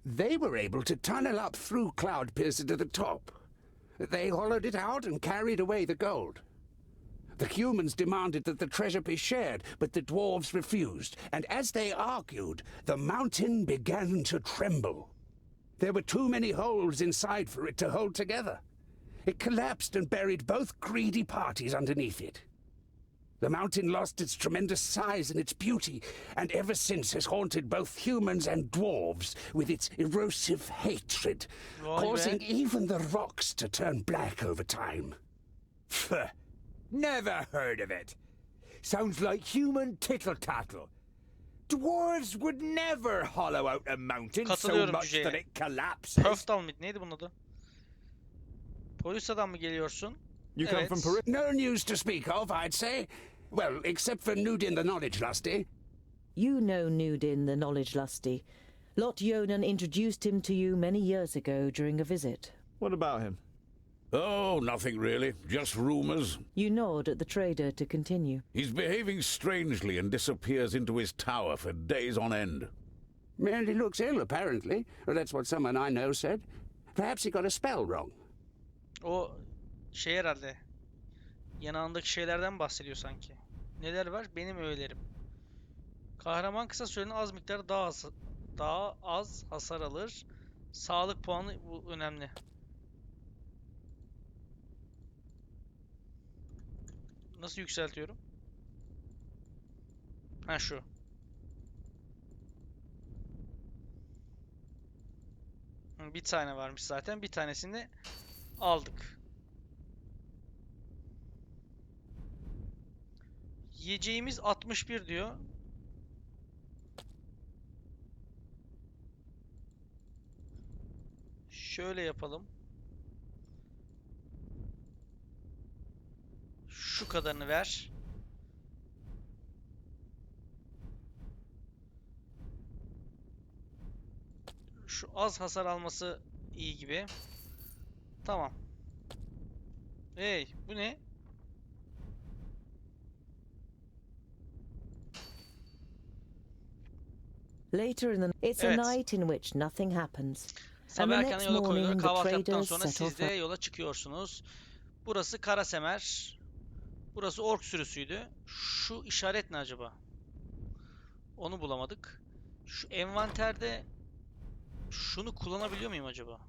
They were able to tunnel up through Cloudpiercer to the top. They hollowed it out and carried away the gold. The humans demanded that the treasure be shared, but the dwarves refused, and as they argued, the mountain began to tremble. There were too many holes inside for it to hold together. It collapsed and buried both greedy parties underneath it. The mountain lost its tremendous size and its beauty, and ever since has haunted both humans and dwarves with its erosive hatred, causing even the rocks to turn black over time. Pfft. Never heard of it. Sounds like human tittle-tattle. Dwarves would never hollow out a mountain so Katılıyorum much cüceye. that it collapses. Boendall mıydı? Neydi bunun adı? Polisa'dan mı geliyorsun? You come Evet. from Paris? No news to speak of, I'd say. Well, except for Nudin the Knowledge Lusty. You know Nudin the Knowledge Lusty. Lot Yonan introduced him to you many years ago during a visit. What about him? Oh, nothing really. Just rumors. You nod at the trader to continue. He's behaving strangely and disappears into his tower for days on end. Merely looks ill, apparently. Well, that's what someone I know said. Perhaps he got a spell wrong. O şey herhalde. Yanağındaki şeylerden bahsediyor sanki. Neler var? Benim öğelerim. Kahraman kısa süreli az miktarda daha az hasar alır. Sağlık puanı bu önemli. Nasıl yükseltiyorum? Ha şu. Bir tane varmış zaten. Bir tanesini aldık. Yiyeceğimiz 61 diyor. Şöyle yapalım. Şu kadarını ver. Şu az hasar alması iyi gibi. Tamam. Hey, bu ne? Later in the it's a Evet. night in which nothing happens. And Sabah the erken next yola koyuluyor. morning the Kahvaltı yaptıktan traders sonra set siz off. de yola çıkıyorsunuz. Burası Karasemer. Burası ork sürüsüydü. Şu işaret ne acaba? Onu bulamadık. Şu envanterde şunu kullanabiliyor muyum acaba?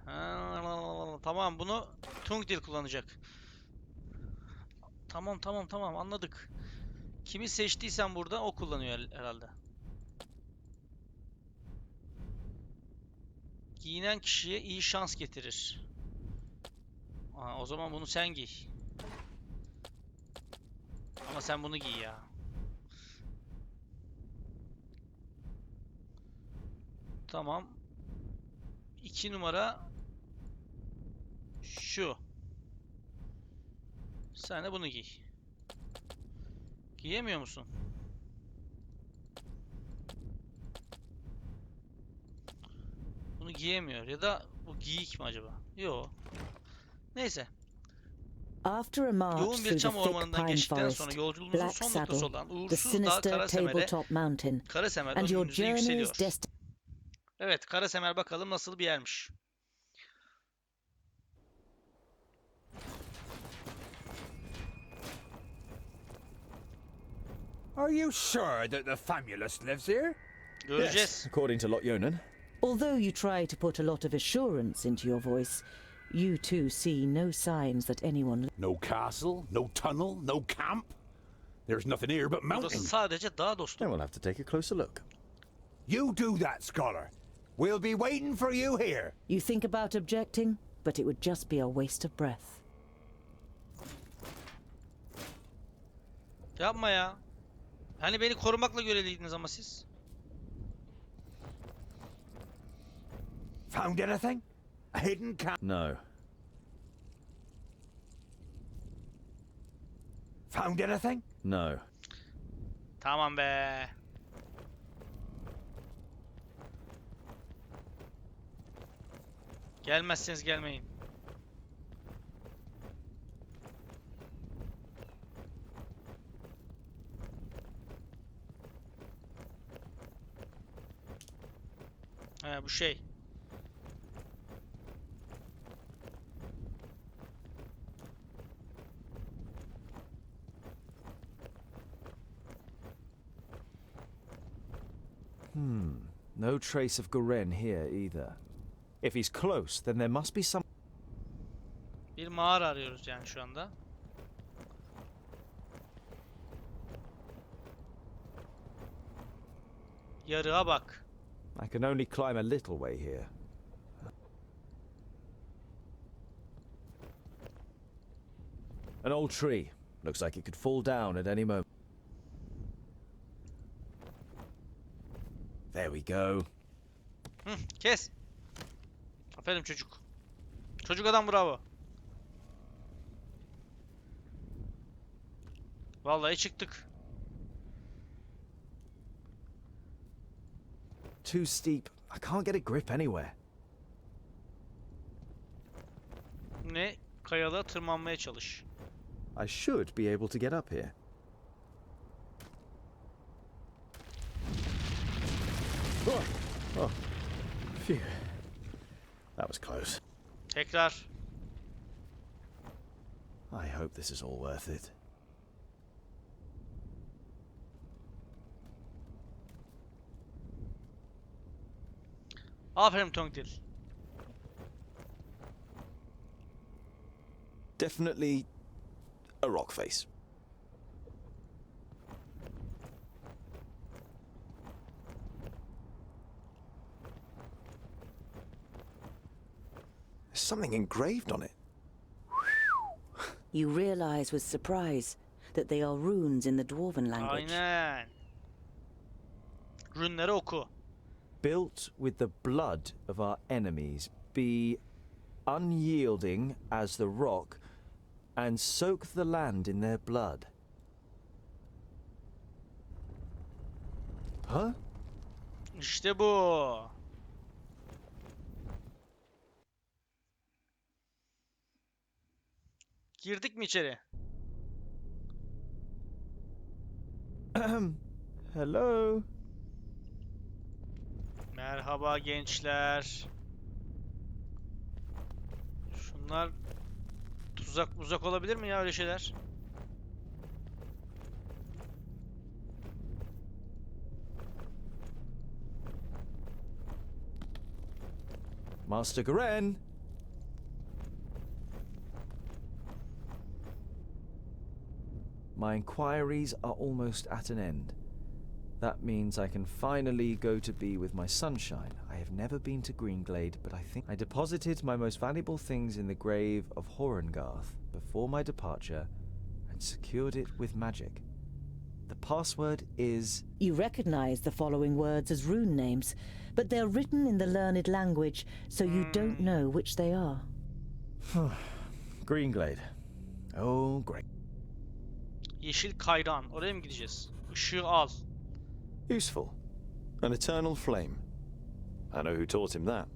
Ha, tamam, bunu Boendall kullanacak. Tamam anladık. Kimi seçtiysen burada o kullanıyor herhalde. Giyinen kişiye iyi şans getirir. Aa, o zaman bunu sen giy. Ama sen bunu giy ya. Tamam. 2 numara şu. Sen de bunu giy. Giyemiyor musun? Bunu giyemiyor ya da bu giyik mi acaba? Yok. Neyse. After a march Yoğun bir through the çam thick ormanından pine geçtikten sonra forest, yolculuğumuzun Black son noktası Saddle, olan the uğursuz dağ sinister Karasemer'e, tabletop mountain, Karasemer and your önümüzde journey yükseliyor. is destined. Evet, Karasemer bakalım nasıl bir yermiş. Are you sure that the Famulus lives here? Göreceğiz. Yes, according to Lot Yonan. Although you try to put a lot of assurance into your voice, you too see no signs that anyone. No castle, no tunnel, no camp. There's nothing here but Burası mountain. sadece dağ dostum. Then we'll have to take a closer look. You do that, scholar. We'll be waiting for you here. You think about objecting, but it would just be a waste of breath. Yapma ya. Hani beni korumakla görevliydiniz ama siz. Found anything? A hidden camp? No. Found anything? No. Tamam be. Gelmezseniz gelmeyin. He bu şey. No trace of Garen here either. If he's close, then there must be some... Bir mağara arıyoruz yani şu anda. Yarığa bak. I can only climb a little way here. An old tree. Looks like it could fall down at any moment. There we go. Kes. Aferin çocuk. Çocuk adam bravo. Vallahi çıktık. Too steep. I can't get a grip anywhere. Ne? Kayalığa tırmanmaya çalış. I should be able to get up here. Oh. Phew. That was close. Tekrar. I hope this is all worth it. Aferin Boendall. Definitely a rock face. There's something engraved on it. You realize with surprise that they are runes in the Dwarven language. Aynen. Runları oku. Built with the blood of our enemies, be unyielding as the rock, and soak the land in their blood. Huh? İşte bu. Girdik mi içeri? Hello. Merhaba gençler. Şunlar tuzak olabilir mi ya öyle şeyler? Master Garen. My inquiries are almost at an end. That means I can finally go to be with my sunshine. I have never been to Greenglade, but I think I deposited my most valuable things in the grave of Horengarth before my departure and secured it with magic. The password is... You recognize the following words as rune names, but they're written in the learned language, so you don't know which they are. Greenglade. Oh, great. Yeşil kayran. Oraya mı gideceğiz? Işığı al. Useful. An eternal flame. I know who taught him that.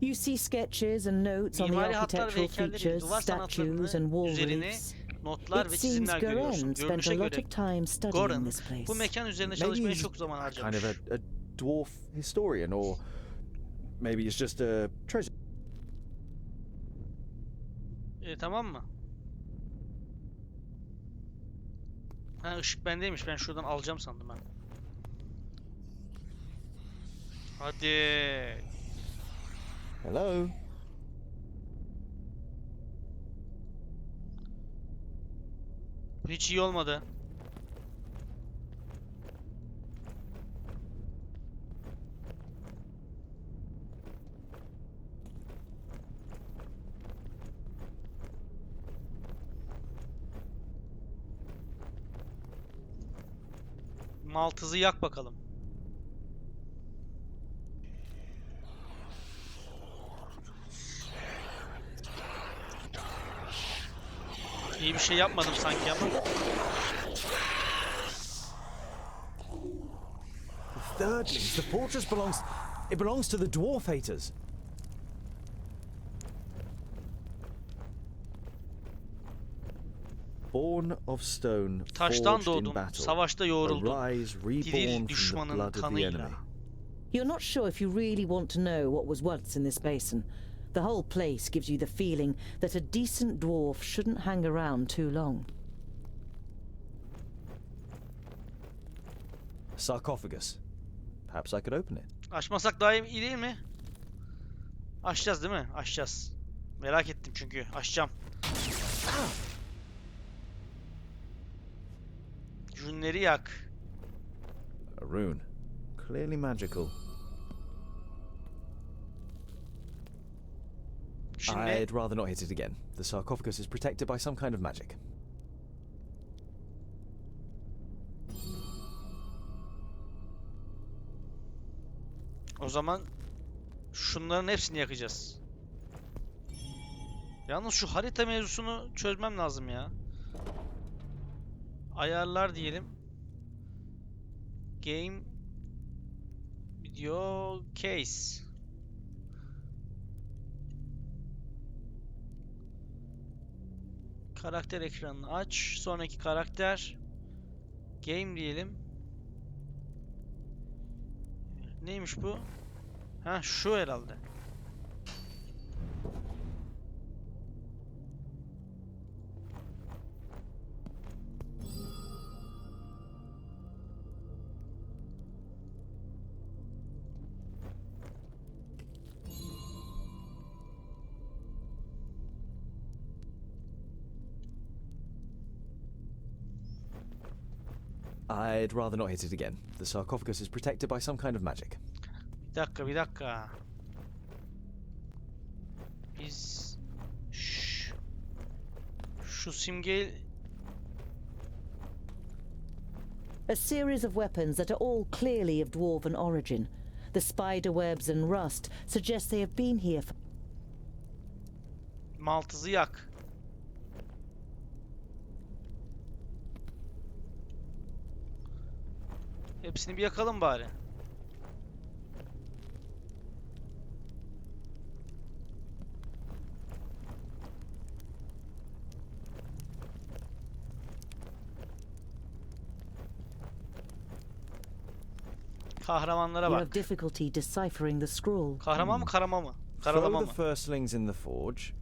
You see sketches and notes on the Mimari hatlar ve architectural heykelleri, features, duvar statues and sanatlarını wall üzerine reliefs. notlar It ve seems çizimler görüyorsun. Garen spent a Görünüşe lot göre of time studying Goran this place. bu mekan üzerinde Maybe çalışmaya he's çok zaman kind harcamış. of a dwarf historian, or maybe he's just a treasure. Tamam mı? Ha ışık bendeymiş. Ben şuradan alacağım sandım ben. Hadi. Hello. Bu hiç iyi olmadı. Maltızı yak bakalım. İyi bir şey yapmadım sanki ama. Thirdlings, the fortress belongs to the dwarf haters. Born of stone, Taştan forged in doğdun, battle, savaşta yoğruldun. arise reborn Diril from the düşmanın blood of the kanıyla. enemy. You're not sure if you really want to know what was once in this basin. The whole place gives you the feeling that a decent dwarf shouldn't hang around too long. Sarcophagus. Perhaps I could open it. Açmasak daha iyi değil mi? Açacağız değil mi? Açacağız. Merak ettim çünkü. Açacağım. Rünleri yak. A rune. Clearly magical. Şimdi I'd rather not hit it again. The sarcophagus is protected by some kind of magic. o zaman şunların hepsini yakacağız. Yalnız şu harita mevzusunu çözmem lazım ya. Ayarlar diyelim. Game Video Case. Karakter ekranını aç. Sonraki karakter Game diyelim. Neymiş bu? Ha şu herhalde. I'd rather not hit it again. The sarcophagus is protected by some kind of magic. Bir dakika, bir dakika. Biz şu simge A series of weapons that are all clearly of dwarven origin. The spider webs and rust suggest they have been here for... maltızı yak. Hepsini bir yakalım bari. Kahramanlara You bak. have difficulty deciphering the scroll. Kahraman mı, karama mı? Throw Karalama the mı? firstlings in the forge.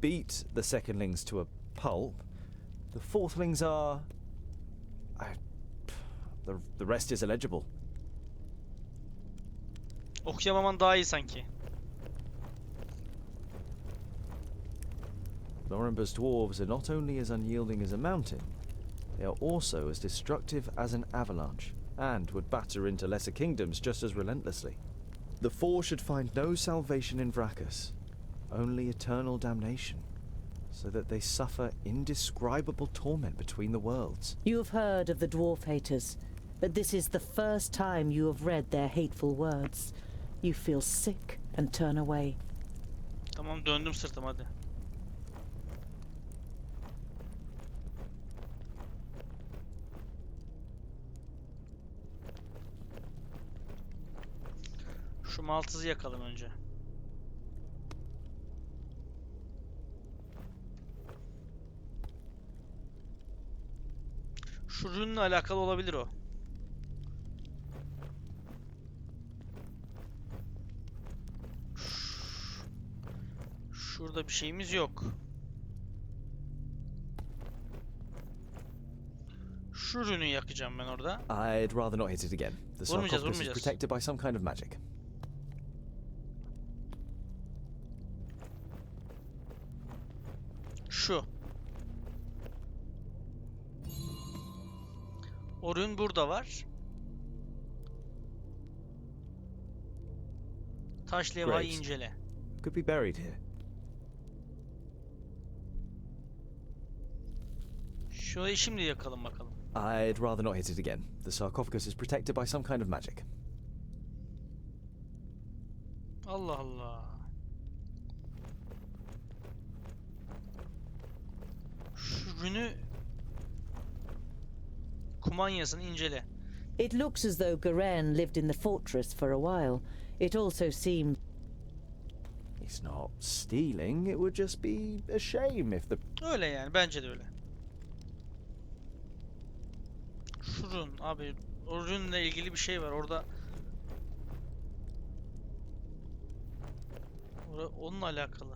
Beat the secondlings to a pulp. The fourthlings are... The rest is illegible. Okuyamaman daha iyi sanki. Norimber's dwarves are not only as unyielding as a mountain, they are also as destructive as an avalanche, and would batter into lesser kingdoms just as relentlessly. The four should find no salvation in Vracus, only eternal damnation, so that they suffer indescribable torment between the worlds. You have heard of the dwarf haters, but this is the first time you have read their hateful words. You feel sick and turn away. Tamam, döndüm sırtım, hadi. Şu maltızı yakalım önce. Şu ürünle alakalı olabilir o. Şurada bir şeyimiz yok. Şu ürünü yakacağım ben orada. I'd rather not hit it again. The sarcophagus is Vurmayacağız. protected by some kind of magic. Şu. O ürün burada var. Taş levhayı Great. incele. Could be buried here. Şurayı şimdi yakalım bakalım. I'd rather not hit it again. The sarcophagus is protected by some kind of magic. Allah Allah. Rünü kumanyasını incele. It looks as though Garen lived in the fortress for a while. It also seems He's not stealing. It would just be a shame if the... Öyle yani, bence de öyle. Şu rün abi, o rünle ilgili bir şey var orada. Onunla alakalı.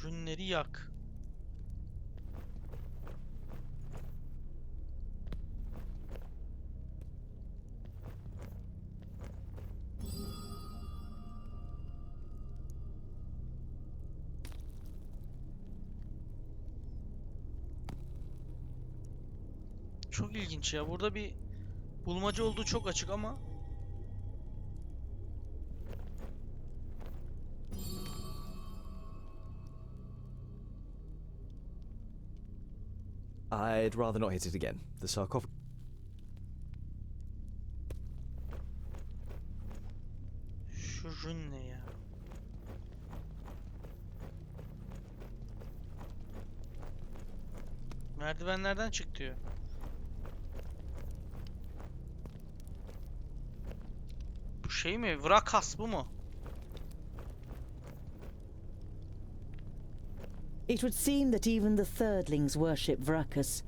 Rünleri yak. Çok ilginç ya. Burada bir bulmaca olduğu çok açık ama I'd rather not hit it again. The sarcophagus... şu rün ne ya? Merdivenlerden çık diyor. Bu şey mi? Vrakas bu mu? It would seem that even the thirdlings worship Vrakas,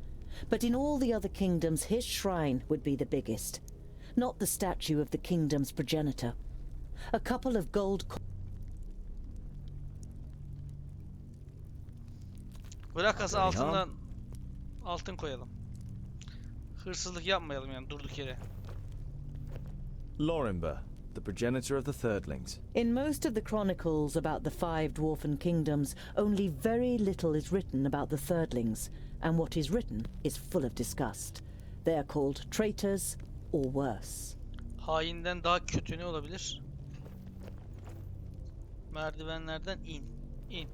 but in all the other kingdoms his shrine would be the biggest, not the statue of the kingdom's progenitor. A couple of gold Vrakas altından altın koyalım. Hırsızlık yapmayalım yani durduk yere. Lorimber, the progenitor of the thirdlings. In most of the chronicles about the five dwarfen kingdoms, only very little is written about the thirdlings, and what is written is full of disgust. They are called traitors or worse. Hainden daha kötü ne olabilir? Merdivenlerden in. İn.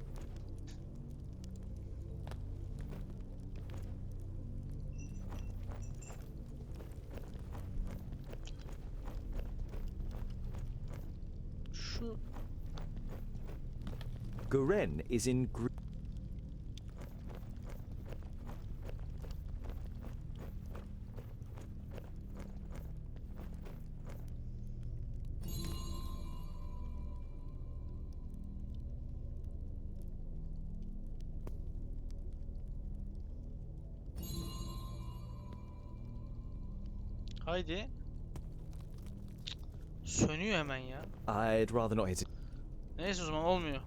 Şu Garen is in... haydi. Sönüyor hemen ya. I'd rather not hit it. Neyse o zaman olmuyor.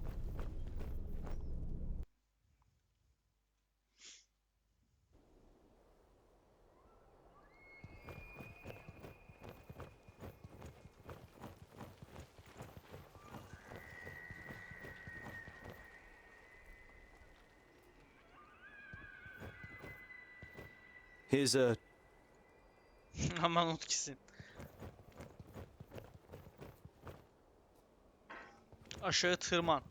Here's a... Aman utkisin. Aşağı tırman.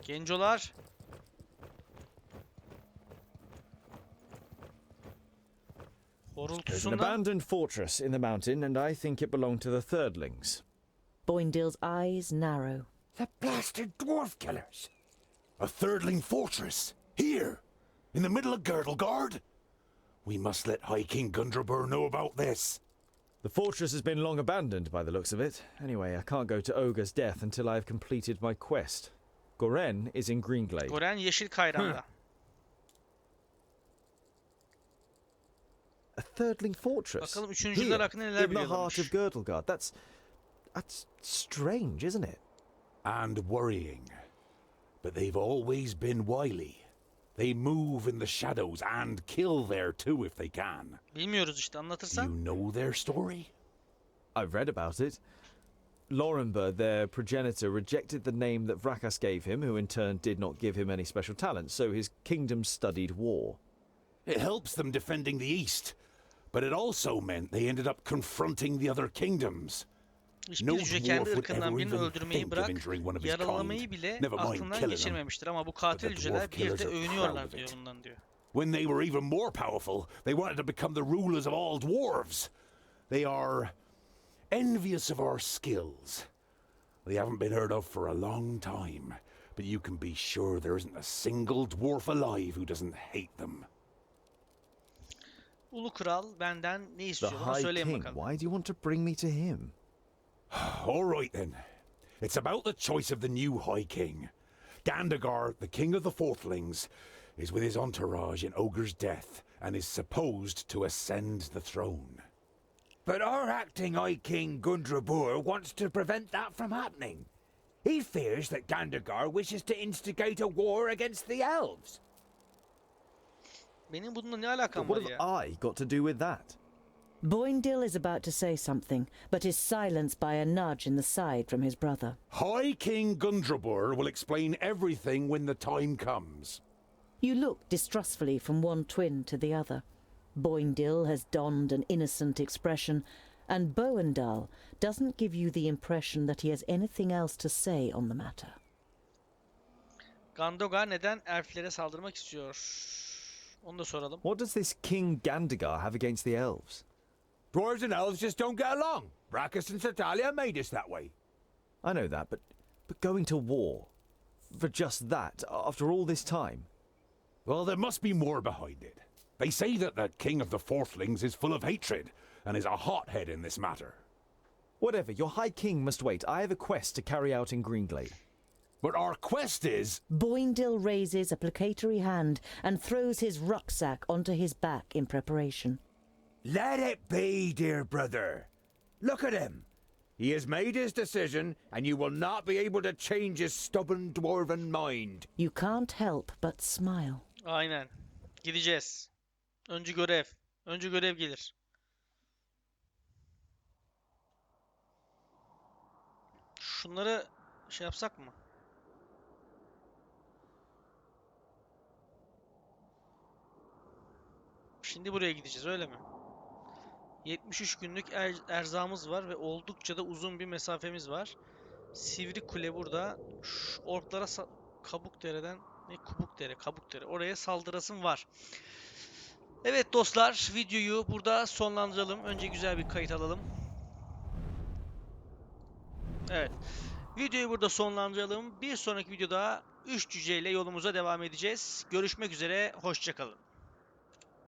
Gencolar. There's an Horultusunda. abandoned fortress in the mountain, and I think it belonged to the thirdlings. Boindill's eyes narrow. The blasted dwarf killers! A thirdling fortress! Here! In the middle of Girdlegard? We must let High King Gundrabur know about this. The fortress has been long abandoned by the looks of it. Anyway, I can't go to Ogre's death until I've completed my quest. Goren is in Greenglade. Goren Yeşil Kayran'da. A thirdling fortress? Bakalım üçüncüler hakkında neler in the heart biliyorlarmış. of Girdlegard. That's strange, isn't it? And worrying. But they've always been wily. They move in the shadows and kill there too if they can. Bilmiyoruz işte, Do you anlatırsan. know their story? I've read about it. Lorimber, their progenitor, rejected the name that Vrakas gave him, who in turn did not give him any special talents, so his kingdom studied war. It helps them defending the east. but it also meant they ended up confronting the other kingdoms. Hiçbir cüce kendi dwarf would ırkından ever birini even öldürmeyi think of bırak, injuring one of his yaralamayı kind, bile never mind aklından killing them. geçirmemiştir. Ama bu But katil the cüceler dwarf bir killers de are proud övünüyorlar of diyor it. bundan diyor. When they were even more powerful, they wanted to become the rulers of all dwarves. They are envious of our skills. They haven't been heard of for a long time, but you can be sure there isn't a single dwarf alive who doesn't hate them. Ulu Kral benden ne The istiyor? Bana High söyleyin King, bakalım. why do you want to bring me to him? All right then. It's about the choice of the new High King. Gandagar, the king of the Fourthlings, is with his entourage in Ogre's death and is supposed to ascend the throne. But our acting High King Gundrabur wants to prevent that from happening. He fears that Gandagar wishes to instigate a war against the elves. Benim bununla ne alakam What var have ya? I got to do with that? Boendall is about to say something, but is silenced by a nudge in the side from his brother. High King Gundrabur will explain everything when the time comes. You look distrustfully from one twin to the other. Boendall has donned an innocent expression, and Boendall doesn't give you the impression that he has anything else to say on the matter. Gandogar neden elflere saldırmak istiyor? Onu da soralım. What does this King Gandagar have against the elves? Dwarves and elves just don't get along. Brachus and Satalia made us that way. I know that, but going to war for just that after all this time? Well, there must be more behind it. They say that the king of the Fourthlings is full of hatred and is a hothead in this matter. Whatever, your High King must wait. I have a quest to carry out in Greenglade. But our quest is... Boendall raises a placatory hand and throws his rucksack onto his back in preparation. Let it be, dear brother. Look at him. He has made his decision, and you will not be able to change his stubborn dwarven mind. You can't help but smile. Aynen. Gideceğiz. Öncü görev. Öncü görev gelir. Şunları şey yapsak mı? Şimdi buraya gideceğiz öyle mi? 73 günlük erzağımız var ve oldukça da uzun bir mesafemiz var. Sivri Kule burada. Şu orklara Kabukdere'den ne Kabukdere oraya saldırasım var. Evet dostlar, videoyu burada sonlandıralım. Önce güzel bir kayıt alalım. Evet. Videoyu burada sonlandıralım. Bir sonraki videoda 3 cüceyle yolumuza devam edeceğiz. Görüşmek üzere. Hoşça kalın.